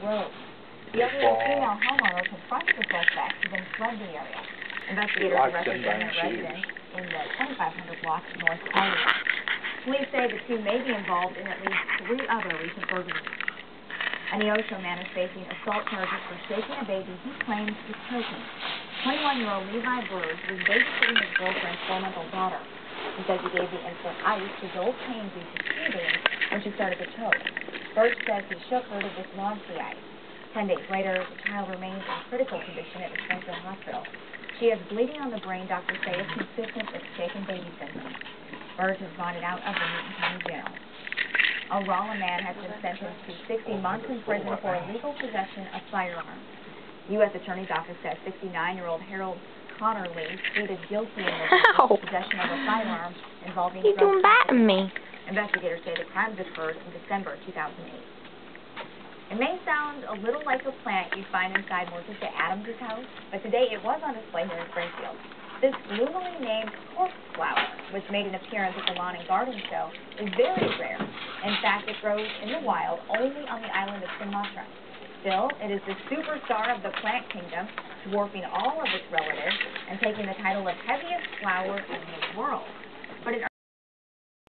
road. The elderly female homeowner confronted the suspect who then fled the area. Investigators arrested them at a residence in the 2500 block of North Hollywood. Police say the two may be involved in at least 3 other recent burglaries. A Neosho man is facing assault charges for shaking a baby he claims was choking. 21-year-old Levi Bird was babysitting his girlfriend's 4-month-old daughter. He says he gave the infant ice to dull pain due to teething when she started to choke. Bird says he shook her to dislodge the ice. 10 days later, the child remains in critical condition at the Springfield Hospital. She has bleeding on the brain doctors say is consistent with shaken baby syndrome. Bird has bonded out of the Newton County Jail. A Rolla man has been sentenced to 60 months in prison for illegal possession of firearms. U.S. Attorney's Office says 69-year-old Harold Connerly pleaded guilty in possession of a firearm involving He's doing bad to me. Investigators say the crimes occurred in December 2008. It may sound a little like a plant you'd find inside Morticia Adams' house, but today it was on display here in Springfield. This gloomily named corpse flower, which made an appearance at the Lawn and Garden Show, is very rare. In fact, it grows in the wild only on the island of Sumatra. Still, it is the superstar of the plant kingdom, dwarfing all of its relatives and taking the title of heaviest flower in the world.